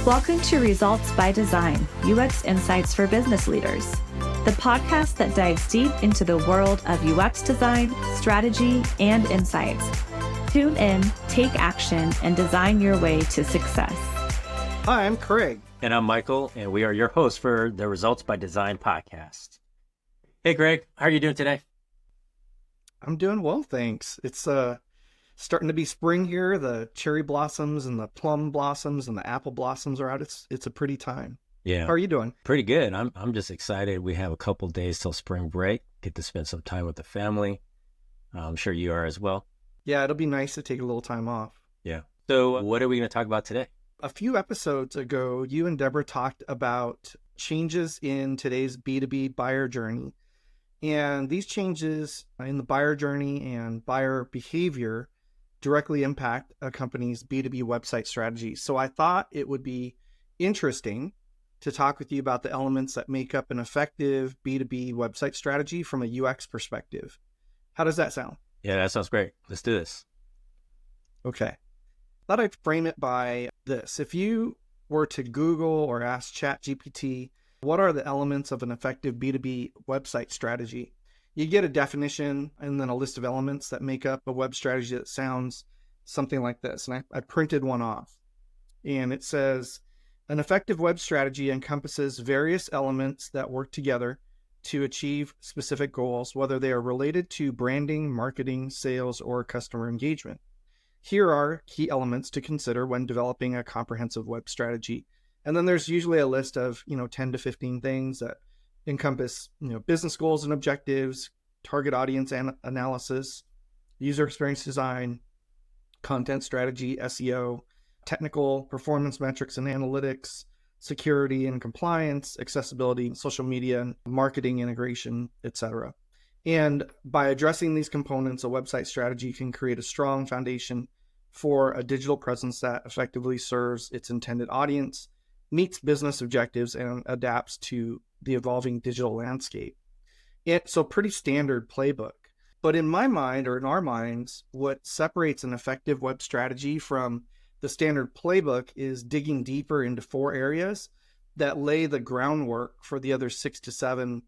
Welcome to Results by Design, UX Insights for Business Leaders, the podcast that dives deep into the world of UX design, strategy, and insights. Tune in, take action, and design your way to success. Hi, I'm Craig. And I'm Michael, and we are your hosts for the Results by Design podcast. Hey, Greg, how are you doing today? I'm doing well, thanks. It's starting to be spring here. The cherry blossoms and the plum blossoms and the apple blossoms are out. It's a pretty time. Yeah. How are you doing? Pretty good. I'm just excited. We have a couple days till spring break. Get to spend some time with the family. I'm sure you are as well. Yeah, it'll be nice to take a little time off. Yeah. So what are we going to talk about today? A few episodes ago, you and Deborah talked about changes in today's B2B buyer journey. And these changes in the buyer journey and buyer behavior directly impact a company's B2B website strategy. So I thought it would be interesting to talk with you about the elements that make up an effective B2B website strategy from a UX perspective. How does that sound? Yeah, that sounds great. Let's do this. Okay. Thought I'd frame it by this. If you were to Google or ask ChatGPT, what are the elements of an effective B2B website strategy? You get a definition and then a list of elements that make up a web strategy that sounds something like this. And I printed one off. And it says, an effective web strategy encompasses various elements that work together to achieve specific goals, whether they are related to branding, marketing, sales, or customer engagement. Here are key elements to consider when developing a comprehensive web strategy. And then there's usually a list of, 10 to 15 things that encompass, business goals and objectives, target audience analysis, user experience design, content strategy, SEO, technical performance metrics and analytics, security and compliance, accessibility, social media, marketing integration, etc. And by addressing these components, a website strategy can create a strong foundation for a digital presence that effectively serves its intended audience, meets business objectives, and adapts to the evolving digital landscape. So pretty standard playbook. But in my mind, or in our minds, what separates an effective web strategy from the standard playbook is digging deeper into 4 areas that lay the groundwork for the other 6 to 7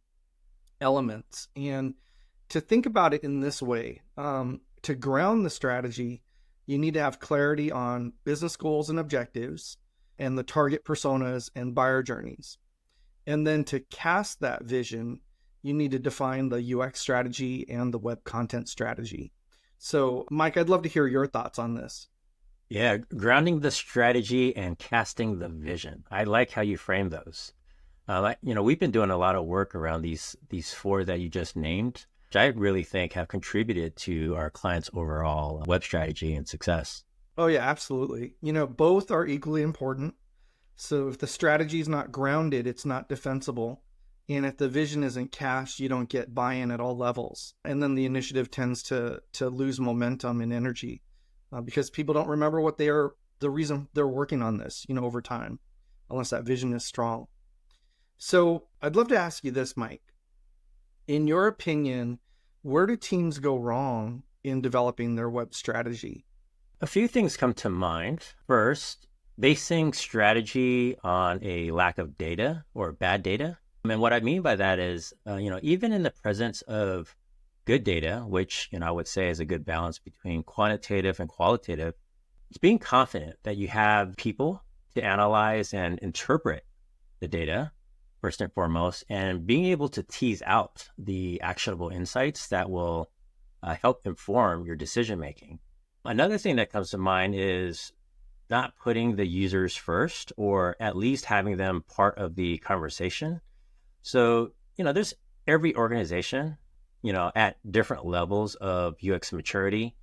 elements. And to think about it in this way, to ground the strategy, you need to have clarity on business goals and objectives and the target personas and buyer journeys. And then to cast that vision, you need to define the UX strategy and the web content strategy. So, Mike, I'd love to hear your thoughts on this. Yeah, grounding the strategy and casting the vision. I like how you frame those. We've been doing a lot of work around these 4 that you just named, which I really think have contributed to our clients' overall web strategy and success. Oh, yeah, absolutely. Both are equally important. So if the strategy is not grounded, it's not defensible. And if the vision isn't cast, you don't get buy-in at all levels. And then the initiative tends to lose momentum and energy because people don't remember the reason they're working on this, over time, unless that vision is strong. So I'd love to ask you this, Mike. In your opinion, where do teams go wrong in developing their web strategy? A few things come to mind. First, basing strategy on a lack of data or bad data. And what I mean by that is, even in the presence of good data, which, I would say is a good balance between quantitative and qualitative, it's being confident that you have people to analyze and interpret the data, first and foremost, and being able to tease out the actionable insights that will help inform your decision-making. Another thing that comes to mind is not putting the users first, or at least having them part of the conversation. So, there's every organization, at different levels of UX maturity.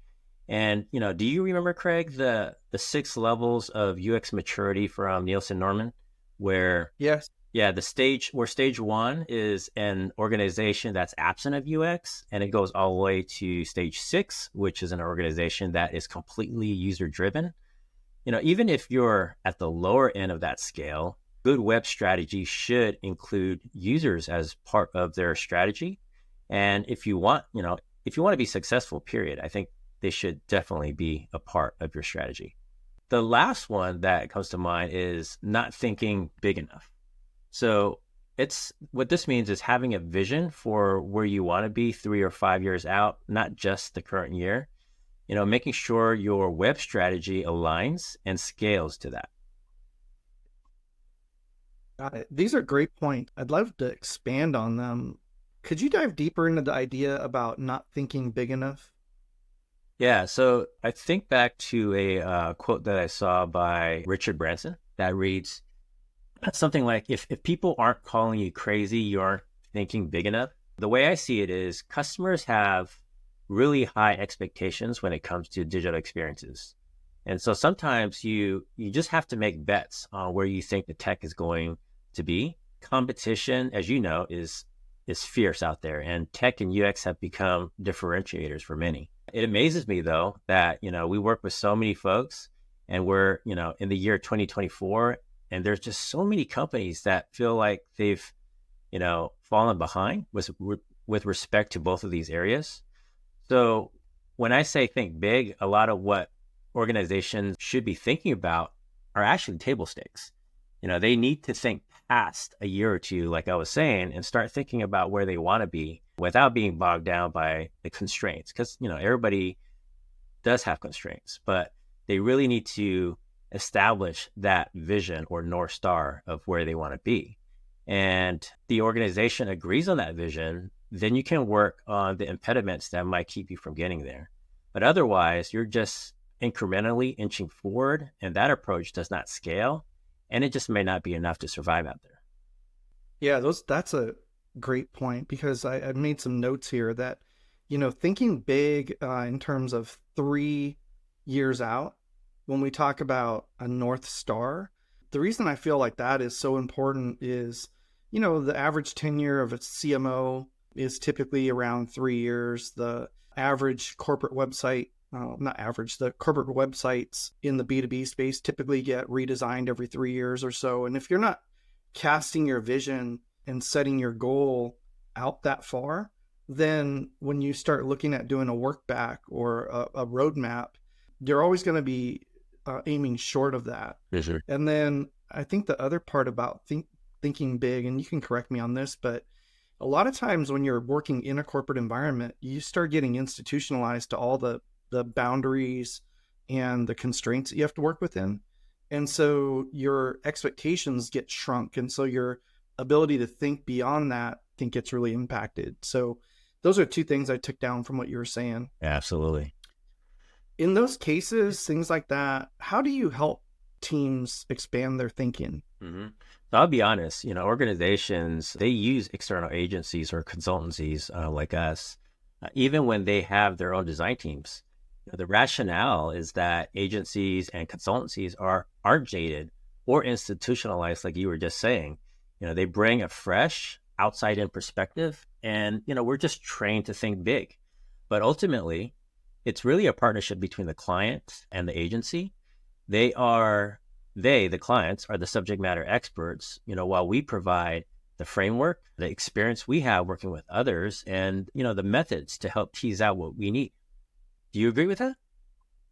And, do you remember, Craig, the 6 levels of UX maturity from Nielsen Norman, where Yes. Yeah, stage 1 is an organization that's absent of UX, and it goes all the way to stage 6, which is an organization that is completely user-driven. Even if you're at the lower end of that scale, good web strategy should include users as part of their strategy. And if you want to be successful, period, I think they should definitely be a part of your strategy. The last one that comes to mind is not thinking big enough. So it's what this means is having a vision for where you want to be 3 or 5 years out, not just the current year. Making sure your web strategy aligns and scales to that. Got it. These are great points. I'd love to expand on them. Could you dive deeper into the idea about not thinking big enough? Yeah, so I think back to a quote that I saw by Richard Branson that reads something like, if people aren't calling you crazy, you aren't thinking big enough. The way I see it is customers have really high expectations when it comes to digital experiences. And so sometimes you just have to make bets on where you think the tech is going to be. Competition, as you know, is fierce out there, and tech and UX have become differentiators for many. It amazes me though that, we work with so many folks and we're, in the year 2024, and there's just so many companies that feel like they've, fallen behind with respect to both of these areas. So when I say think big, a lot of what organizations should be thinking about are actually table stakes. They need to think past a year or two, like I was saying, and start thinking about where they want to be without being bogged down by the constraints. Because, everybody does have constraints, but they really need to establish that vision or North Star of where they want to be. And the organization agrees on that vision, then you can work on the impediments that might keep you from getting there. But otherwise, you're just incrementally inching forward, and that approach does not scale, and it just may not be enough to survive out there. Yeah, that's a great point, because I made some notes here that, thinking big in terms of 3 years out, when we talk about a North Star, the reason I feel like that is so important is, the average tenure of a CMO is typically around 3 years. The average corporate website, not average, the corporate websites in the B2B space typically get redesigned every 3 years or so. And if you're not casting your vision and setting your goal out that far, then when you start looking at doing a work back or a roadmap, you're always going to be aiming short of that. Yes, sir. And then I think the other part about thinking big, and you can correct me on this, but a lot of times when you're working in a corporate environment, you start getting institutionalized to all the boundaries and the constraints that you have to work within. And so your expectations get shrunk. And so your ability to think beyond that, I think, gets really impacted. So those are two things I took down from what you were saying. Absolutely. In those cases, things like that, how do you help teams expand their thinking? Mm-hmm. So I'll be honest, organizations, they use external agencies or consultancies like us, even when they have their own design teams. The rationale is that agencies and consultancies aren't jaded or institutionalized, like you were just saying. They bring a fresh outside-in perspective, and, we're just trained to think big. But ultimately, it's really a partnership between the client and the agency. The clients are the subject matter experts, while we provide the framework, the experience we have working with others, and, the methods to help tease out what we need. Do you agree with that?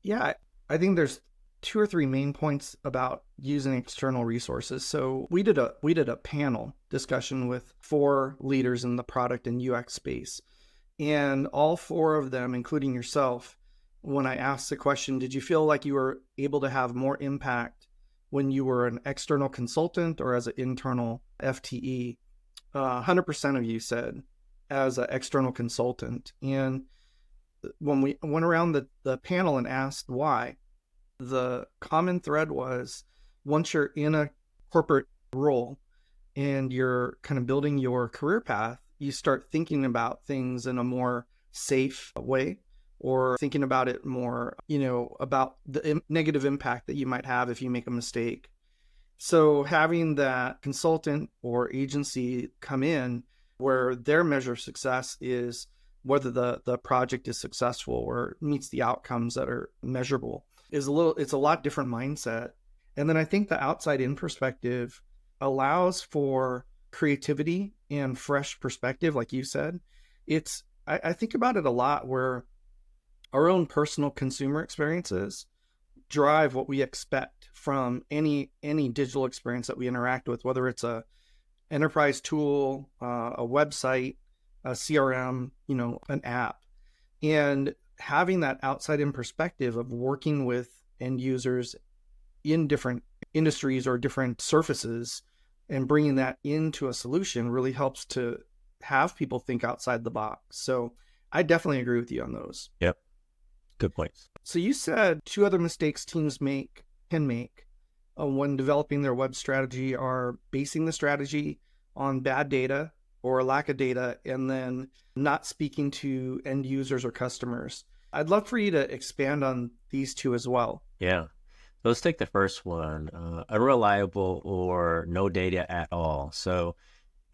Yeah, I think there's 2 or 3 main points about using external resources. So we did a panel discussion with 4 leaders in the product and UX space. And all 4 of them, including yourself, when I asked the question, did you feel like you were able to have more impact when you were an external consultant or as an internal FTE? 100% of you said as an external consultant. And when we went around the panel and asked why, the common thread was, once you're in a corporate role and you're kind of building your career path, you start thinking about things in a more safe way, or thinking about it more, about the negative impact that you might have if you make a mistake. So having that consultant or agency come in where their measure of success is whether the project is successful or meets the outcomes that are measurable it's a lot different mindset. And then I think the outside in perspective allows for creativity and fresh perspective. Like you said, I think about it a lot where our own personal consumer experiences drive what we expect from any digital experience that we interact with, whether it's a enterprise tool, a website, a CRM, an app. And having that outside in perspective of working with end users in different industries or different surfaces and bringing that into a solution really helps to have people think outside the box. So I definitely agree with you on those. Yep. Good points. So you said two other mistakes teams can make when developing their web strategy are basing the strategy on bad data or lack of data, and then not speaking to end users or customers. I'd love for you to expand on these two as well. Yeah. So let's take the first one, unreliable or no data at all. So,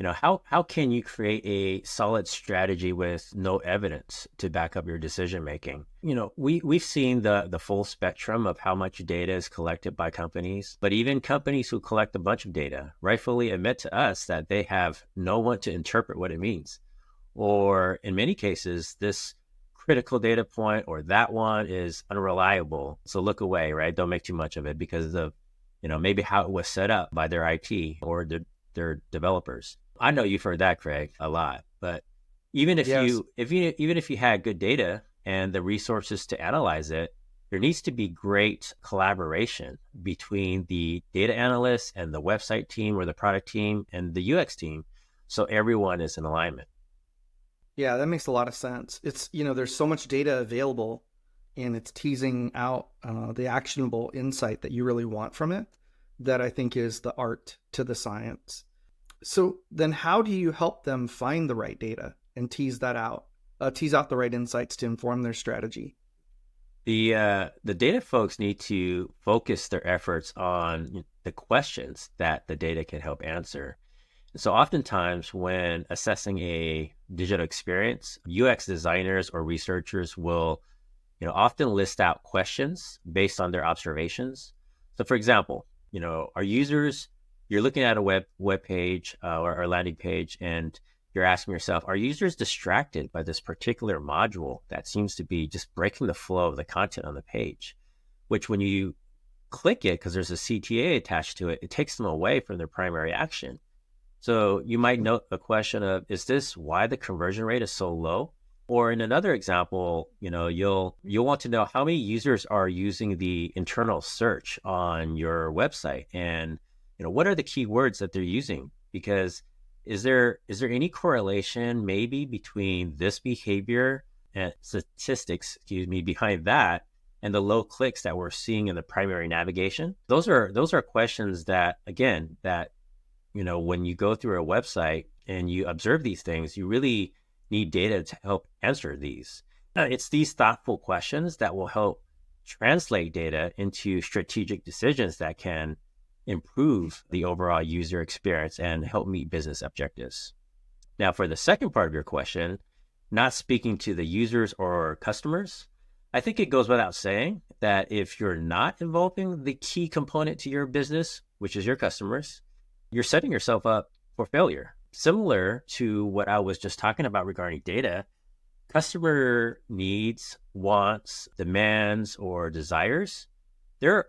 how can you create a solid strategy with no evidence to back up your decision making? We've seen the full spectrum of how much data is collected by companies, but even companies who collect a bunch of data rightfully admit to us that they have no one to interpret what it means. Or in many cases, this critical data point or that one is unreliable. So look away, right? Don't make too much of it because of, maybe how it was set up by their IT or their developers. I know you've heard that, Craig, a lot, but even if you had good data and the resources to analyze it, there needs to be great collaboration between the data analysts and the website team or the product team and the UX team. So everyone is in alignment. Yeah, that makes a lot of sense. It's, there's so much data available and it's teasing out the actionable insight that you really want from it that I think is the art to the science. So then how do you help them find the right data and tease out the right insights to inform their strategy? The data folks need to focus their efforts on the questions that the data can help answer. So oftentimes when assessing a digital experience, UX designers or researchers will, often list out questions based on their observations. So for example, you're looking at a web page or landing page, and you're asking yourself, are users distracted by this particular module that seems to be just breaking the flow of the content on the page? Which when you click it, because there's a CTA attached to it, it takes them away from their primary action. So you might note a question of, is this why the conversion rate is so low? Or in another example, you'll want to know how many users are using the internal search on your website, and what are the keywords that they're using? Because is there any correlation maybe between this behavior and statistics, behind that and the low clicks that we're seeing in the primary navigation? Those are questions that, again, when you go through a website and you observe these things, you really need data to help answer these. It's these thoughtful questions that will help translate data into strategic decisions that can improve the overall user experience and help meet business objectives. Now, for the second part of your question, not speaking to the users or customers, I think it goes without saying that if you're not involving the key component to your business, which is your customers, you're setting yourself up for failure. Similar to what I was just talking about regarding data, customer needs, wants, demands, or desires, they're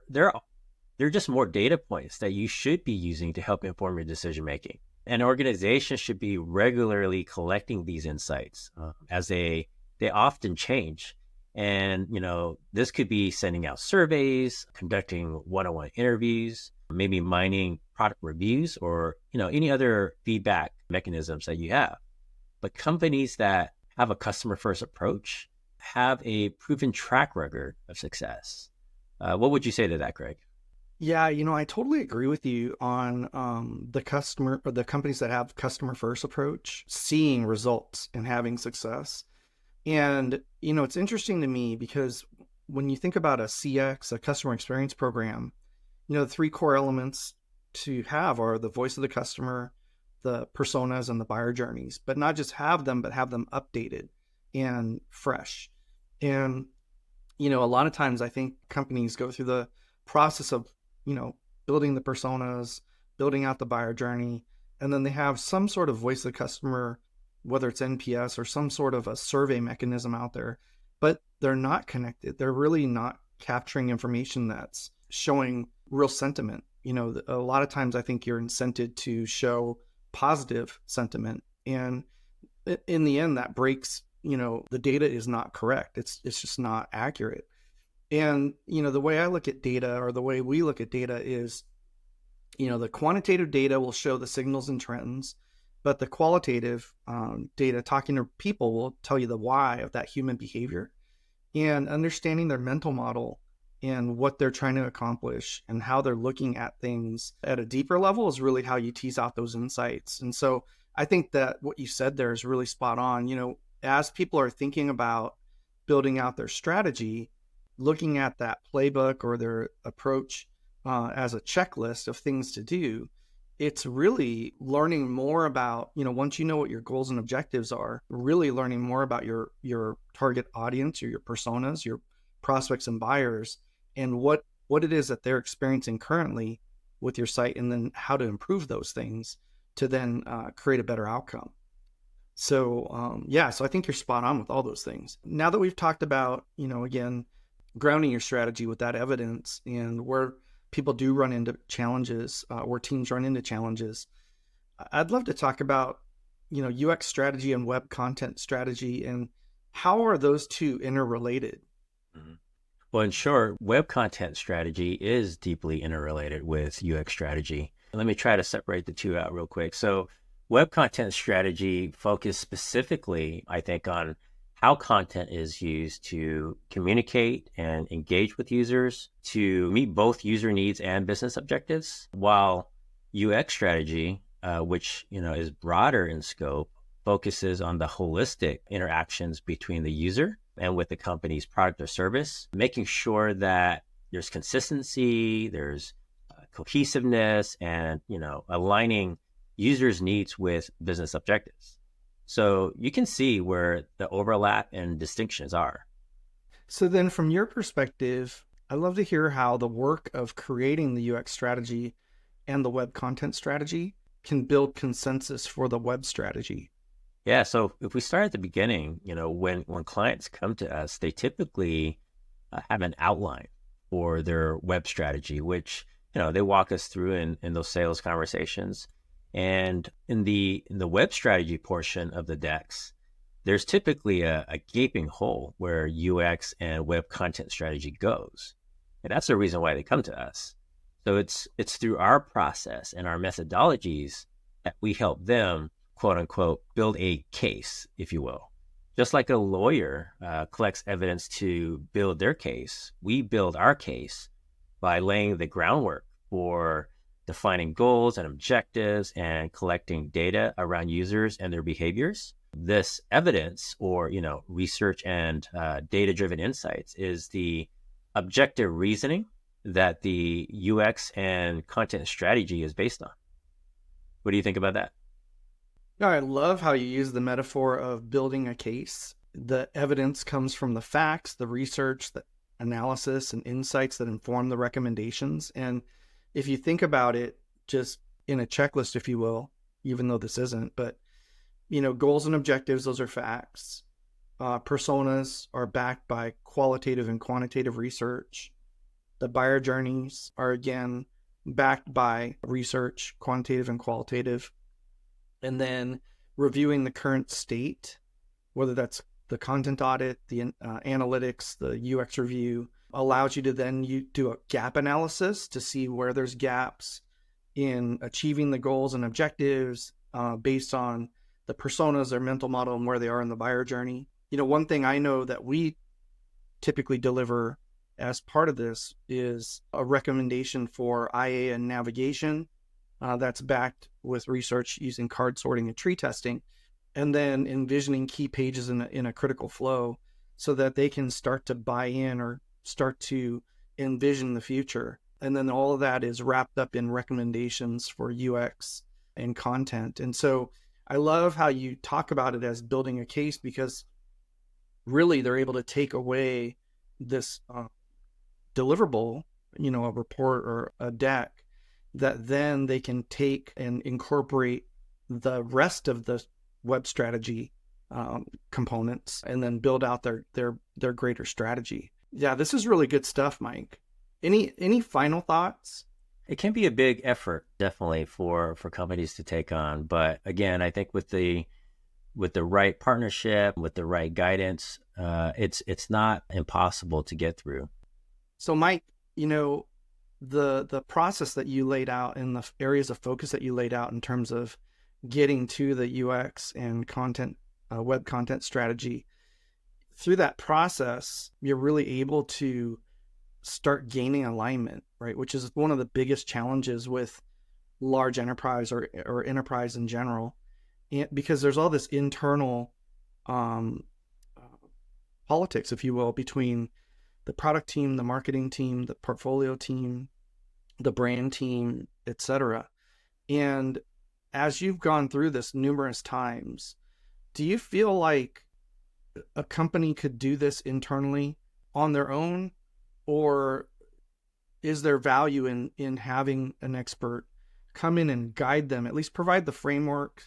just more data points that you should be using to help inform your decision making. An organization should be regularly collecting these insights as they often change. And, this could be sending out surveys, conducting one-on-one interviews, maybe mining product reviews, or, any other feedback mechanisms that you have. But companies that have a customer-first approach have a proven track record of success. What would you say to that, Greg? Yeah, I totally agree with you on the customer or the companies that have customer first approach, seeing results and having success. And, it's interesting to me because when you think about a CX, a customer experience program, the three core elements to have are the voice of the customer, the personas, and the buyer journeys, but not just have them, but have them updated and fresh. And, a lot of times I think companies go through the process of, building the personas, building out the buyer journey, and then they have some sort of voice of the customer, whether it's NPS or some sort of a survey mechanism out there, but they're not connected. They're really not capturing information that's showing real sentiment. A lot of times I think you're incented to show positive sentiment, and in the end that breaks, the data is not correct. It's just not accurate. And the way I look at data, or the way we look at data, is the quantitative data will show the signals and trends, but the qualitative data, talking to people, will tell you the why of that human behavior. And understanding their mental model and what they're trying to accomplish and how they're looking at things at a deeper level is really how you tease out those insights. And so I think that what you said there is really spot on. As people are thinking about building out their strategy, looking at that playbook or their approach as a checklist of things to do, it's really learning more about, once you know what your goals and objectives are, really learning more about your target audience, or your personas, your prospects and buyers, and what it is that they're experiencing currently with your site, and then how to improve those things to then create a better outcome. So so I think you're spot on with all those things. Now that we've talked about, again, grounding your strategy with that evidence, and where people do run into challenges, where teams run into challenges, I'd love to talk about, UX strategy and web content strategy, and how are those two interrelated? Mhm. Well, in short, web content strategy is deeply interrelated with UX strategy. Let me try to separate the two out real quick. So web content strategy focuses specifically, I think, on how content is used to communicate and engage with users to meet both user needs and business objectives, while UX strategy, which is broader in scope, focuses on the holistic interactions between the user and with the company's product or service, making sure that there's consistency, there's cohesiveness, and aligning users' needs with business objectives. So you can see where the overlap and distinctions are. So then, from your perspective, I'd love to hear how the work of creating the UX strategy and the web content strategy can build consensus for the web strategy. Yeah, so if we start at the beginning, when clients come to us, they typically have an outline for their web strategy, which they walk us through in those sales conversations. And in the web strategy portion of the decks, there's typically a gaping hole where UX and web content strategy goes. And that's the reason why they come to us. So it's through our process and our methodologies that we help them, quote unquote, build a case, if you will. Just like a lawyer collects evidence to build their case, we build our case by laying the groundwork for defining goals and objectives and collecting data around users and their behaviors. This evidence, or research and data-driven insights, is the objective reasoning that the UX and content strategy is based on. What do you think about that? I love how you use the metaphor of building a case. The evidence comes from the facts, the research, the analysis, and insights that inform the recommendations. And if you think about it just in a checklist, if you will, even though this isn't, but goals and objectives, those are facts. Personas are backed by qualitative and quantitative research. The buyer journeys are, again, backed by research, quantitative and qualitative. And then reviewing the current state, whether that's the content audit, the analytics, the UX review, allows you to then do a gap analysis to see where there's gaps in achieving the goals and objectives based on the personas, their mental model, and where they are in the buyer journey. One thing I know that we typically deliver as part of this is a recommendation for IA and navigation that's backed with research using card sorting and tree testing, and then envisioning key pages in a critical flow so that they can start to buy in or start to envision the future. And then all of that is wrapped up in recommendations for UX and content. And so I love how you talk about it as building a case, because really they're able to take away this deliverable, a report or a deck, that then they can take and incorporate the rest of the web strategy components and then build out their greater strategy. Yeah, this is really good stuff, Mike. Any final thoughts? It can be a big effort, definitely, for companies to take on. But again, I think with the right partnership, with the right guidance, it's not impossible to get through. So, Mike, the process that you laid out and the areas of focus that you laid out in terms of getting to the UX and content, web content strategy, through that process, you're really able to start gaining alignment, right? Which is one of the biggest challenges with large enterprise or enterprise in general, because there's all this internal um, politics, if you will, between the product team, the marketing team, the portfolio team, the brand team, etc. And as you've gone through this numerous times, do you feel like a company could do this internally on their own, or is there value in having an expert come in and guide them, at least provide the framework,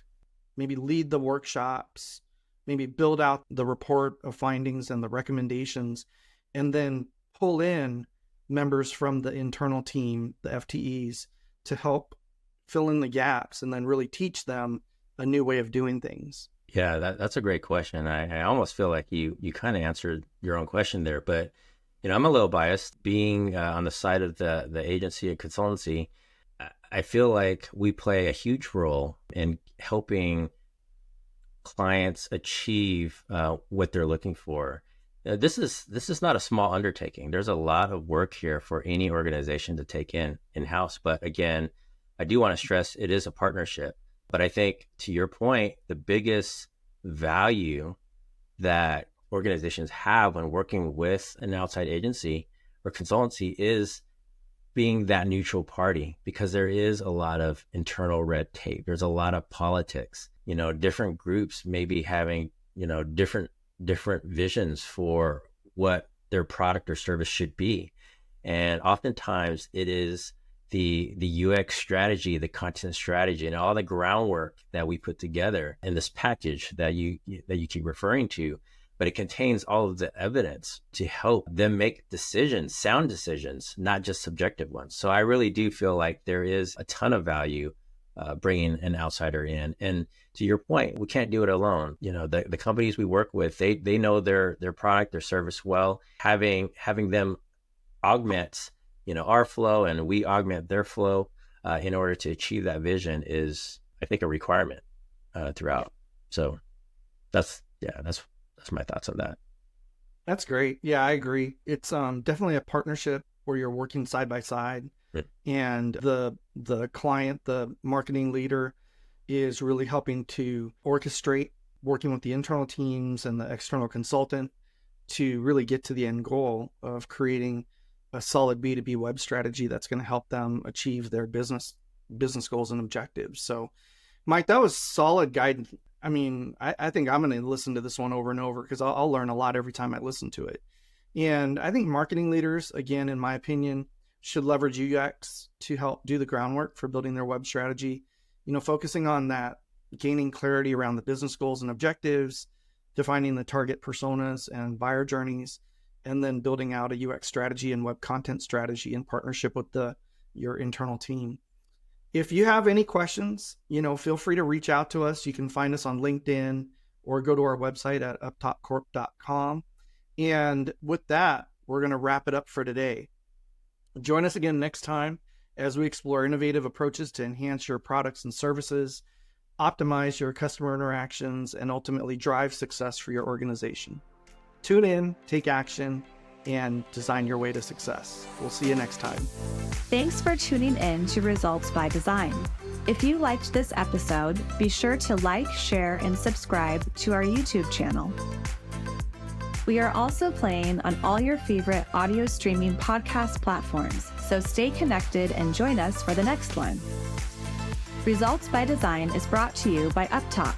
maybe lead the workshops, maybe build out the report of findings and the recommendations, and then pull in members from the internal team, the FTEs, to help fill in the gaps and then really teach them a new way of doing things? Yeah, that's a great question. I almost feel like you kind of answered your own question there, but I'm a little biased being on the side of the agency and consultancy. I feel like we play a huge role in helping clients achieve what they're looking for. This is not a small undertaking. There's a lot of work here for any organization to take in-house. But again, I do want to stress it is a partnership. But I think, to your point, the biggest value that organizations have when working with an outside agency or consultancy is being that neutral party, because there is a lot of internal red tape. There's a lot of politics. Different groups maybe having, different visions for what their product or service should be. And oftentimes it is the UX strategy, the content strategy, and all the groundwork that we put together in this package that you keep referring to, but it contains all of the evidence to help them make decisions, sound decisions, not just subjective ones. So I really do feel like there is a ton of value bringing an outsider in. And to your point, we can't do it alone. The companies we work with, they know their product, their service well. Having them augment our flow, and we augment their flow in order to achieve that vision is, I think, a requirement throughout. So that's my thoughts on that. That's great. Yeah, I agree. It's definitely a partnership where you're working side by side, and the client, the marketing leader, is really helping to orchestrate, working with the internal teams and the external consultant to really get to the end goal of creating a solid B2B web strategy that's going to help them achieve their business goals and objectives. So, Mike, that was solid guidance. I mean, I think I'm going to listen to this one over and over, because I'll learn a lot every time I listen to it. And I think marketing leaders, again, in my opinion, should leverage UX to help do the groundwork for building their web strategy, focusing on that, gaining clarity around the business goals and objectives, defining the target personas and buyer journeys, and then building out a UX strategy and web content strategy in partnership with your internal team. If you have any questions, feel free to reach out to us. You can find us on LinkedIn or go to our website at uptopcorp.com. And with that, we're going to wrap it up for today. Join us again next time as we explore innovative approaches to enhance your products and services, optimize your customer interactions, and ultimately drive success for your organization. Tune in, take action, and design your way to success. We'll see you next time. Thanks for tuning in to Results by Design. If you liked this episode, be sure to like, share, and subscribe to our YouTube channel. We are also playing on all your favorite audio streaming podcast platforms, so stay connected and join us for the next one. Results by Design is brought to you by UpTop.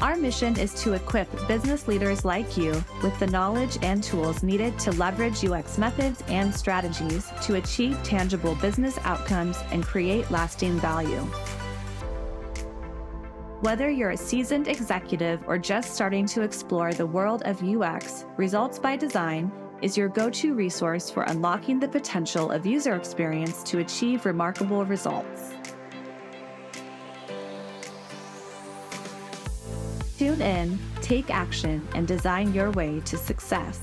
Our mission is to equip business leaders like you with the knowledge and tools needed to leverage UX methods and strategies to achieve tangible business outcomes and create lasting value. Whether you're a seasoned executive or just starting to explore the world of UX, Results by Design is your go-to resource for unlocking the potential of user experience to achieve remarkable results. Tune in, take action, and design your way to success.